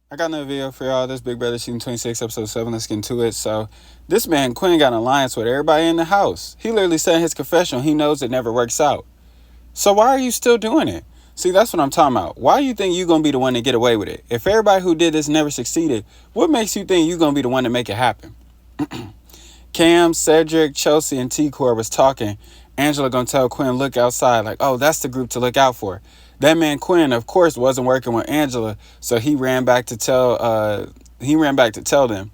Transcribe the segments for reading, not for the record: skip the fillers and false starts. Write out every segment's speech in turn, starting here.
I got another video for y'all. This Big Brother Season 26, Episode 7. Let's get into it. So, this man, Quinn, got an alliance with everybody in the house. He literally said in his confessional he knows it never works out. So, why are you still doing it? See, that's what I'm talking about. Why do you think you're going to be the one to get away with it? If everybody who did this never succeeded, what makes you think you're going to be the one to make it happen? Cam, Cedric, Chelsea, and T-Core was talking. Angela going to tell Quinn, look outside. Like, oh, that's the group to look out for. That man Quinn, of course, wasn't working with Angela, so he ran back to tell them.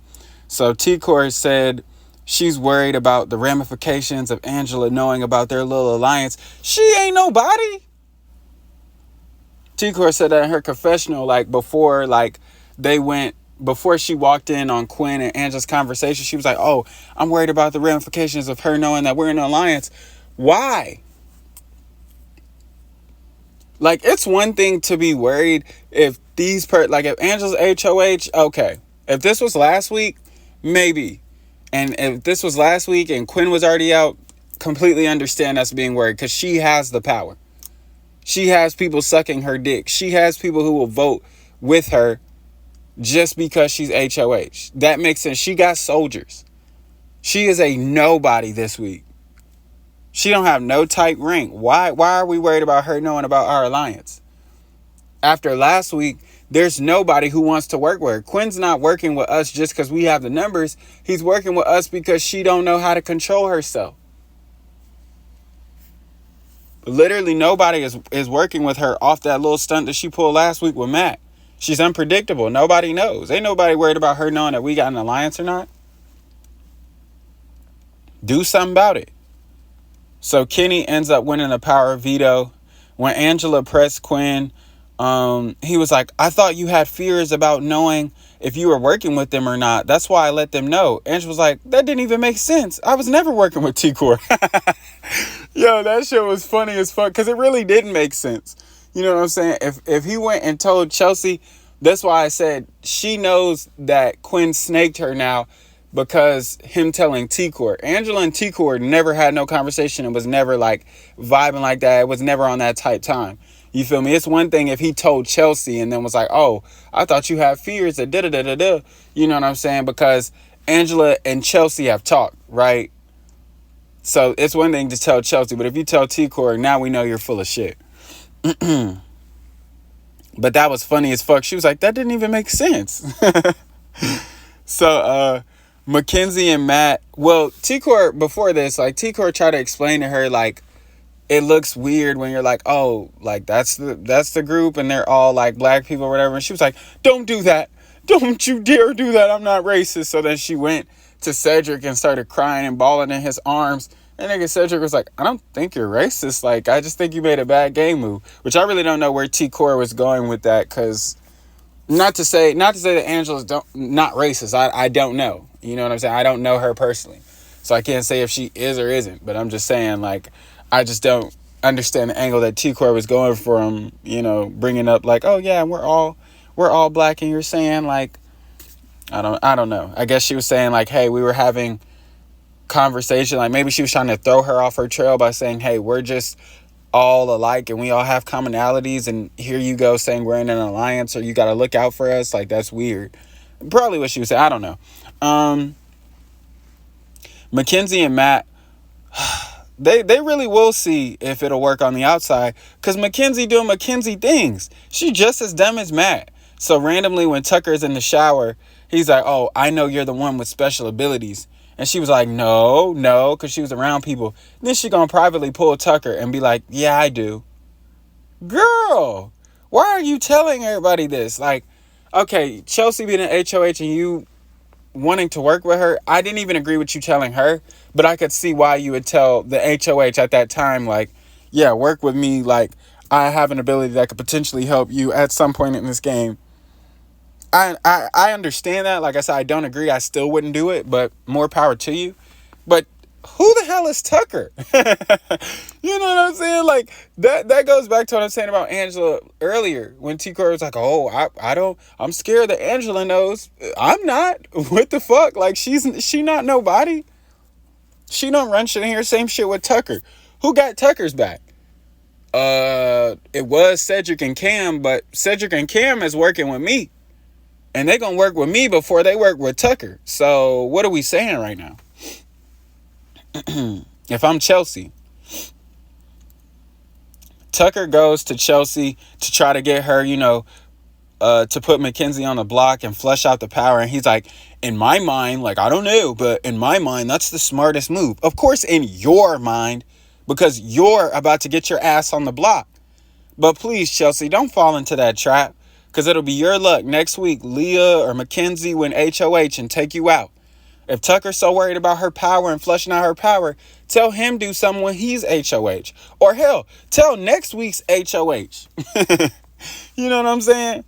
So T-Core said she's worried about the ramifications of Angela knowing about their little alliance. She ain't nobody. T-Core said that in her confessional, before she walked in on Quinn and Angela's conversation, she was like, oh, I'm worried about the ramifications of her knowing that we're in an alliance. Why? Like, it's one thing to be worried if if Angela's HOH, okay. If this was last week, maybe. And if this was last week and Quinn was already out, completely understand us being worried because she has the power. She has people sucking her dick. She has people who will vote with her just because she's HOH. That makes sense. She got soldiers. She is a nobody this week. She don't have no type rank. Why are we worried about her knowing about our alliance? After last week, there's nobody who wants to work with her. Quinn's not working with us just because we have the numbers. He's working with us because she don't know how to control herself. Literally nobody is working with her off that little stunt that she pulled last week with Matt. She's unpredictable. Nobody knows. Ain't nobody worried about her knowing that we got an alliance or not. Do something about it. So Kenny ends up winning a power veto. When Angela pressed Quinn, he was like, I thought you had fears about knowing if you were working with them or not. That's why I let them know. Angela was like, that didn't even make sense. I was never working with T-Core. Yo, that shit was funny as fuck because it really didn't make sense. You know what I'm saying? If he went and told Chelsea, that's why I said she knows that Quinn snaked her now. Because him telling T-Core, Angela and T-Core never had no conversation and was never like vibing like that. It was never on that type time. You feel me? It's one thing if he told Chelsea and then was like, oh, I thought you had fears that da-da-da-da-da. You know what I'm saying? Because Angela and Chelsea have talked, right? So it's one thing to tell Chelsea, but if you tell T-Core, now we know you're full of shit. But that was funny as fuck. She was like, that didn't even make sense. So, Mackenzie and Matt, well, T-Core, before this, like, T-Core tried to explain to her, like, it looks weird when you're like, oh, like, that's the group, and they're all, like, black people or whatever, and she was like, don't do that, don't you dare do that, I'm not racist. So then she went to Cedric and started crying and bawling in his arms, and nigga Cedric was like, I don't think you're racist, like, I just think you made a bad game move, which I really don't know where T-Core was going with that, because not to say that Angela's not racist. I don't know. You know what I'm saying? I don't know her personally. So I can't say if she is or isn't. But I'm just saying, like, I just don't understand the angle that T-Core was going from, you know, bringing up like, oh yeah, we're all black, and you're saying like, I don't know. I guess she was saying like, hey, we were having conversation. Like maybe she was trying to throw her off her trail by saying, hey, we're just all alike and we all have commonalities, and here you go saying we're in an alliance or you got to look out for us. Like, that's weird. Probably what she was saying. I don't know. Mackenzie and Matt, they really will see if it'll work on the outside, because Mackenzie doing Mackenzie things. She just as dumb as Matt. So randomly when Tucker's in the shower, he's like, oh, I know you're the one with special abilities. And she was like, no, because she was around people. Then she gonna privately pull Tucker and be like, yeah, I do. Girl, why are you telling everybody this? Like, okay, Chelsea being an HOH and you wanting to work with her, I didn't even agree with you telling her, but I could see why you would tell the HOH at that time, like, yeah, work with me. Like, I have an ability that could potentially help you at some point in this game. I understand that. Like I said, I don't agree. I still wouldn't do it, but more power to you. But who the hell is Tucker? You know what I'm saying? Like, that goes back to what I'm saying about Angela earlier, when T-Core was like, oh, I'm scared that Angela knows. I'm not. What the fuck? Like, she not nobody. She don't run shit in here. Same shit with Tucker. Who got Tucker's back? It was Cedric and Cam, but Cedric and Cam is working with me. And they gonna work with me before they work with Tucker. So what are we saying right now? If I'm Chelsea, Tucker goes to Chelsea to try to get her, to put Mackenzie on the block and flush out the power. And he's like, in my mind, like, I don't know, but in my mind, that's the smartest move. Of course, in your mind, because you're about to get your ass on the block. But please, Chelsea, don't fall into that trap, because it'll be your luck next week. Leah or Mackenzie win HOH and take you out. If Tucker's so worried about her power and flushing out her power, tell him do something when he's HOH. Or hell, tell next week's HOH. You know what I'm saying?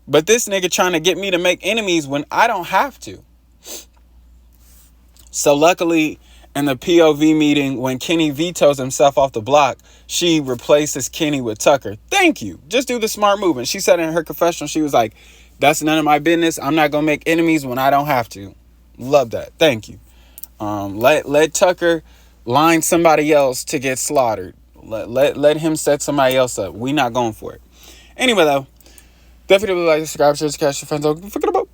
But this nigga trying to get me to make enemies when I don't have to. So luckily, in the POV meeting, when Kenny vetoes himself off the block, she replaces Kenny with Tucker. Thank you. Just do the smart move. And she said in her confessional, she was like, that's none of my business. I'm not going to make enemies when I don't have to. Love that. Thank you. Let Tucker line somebody else to get slaughtered. Let him set somebody else up. We not going for it. Anyway, though, definitely like, subscribe, share, catch your friends. Don't forget about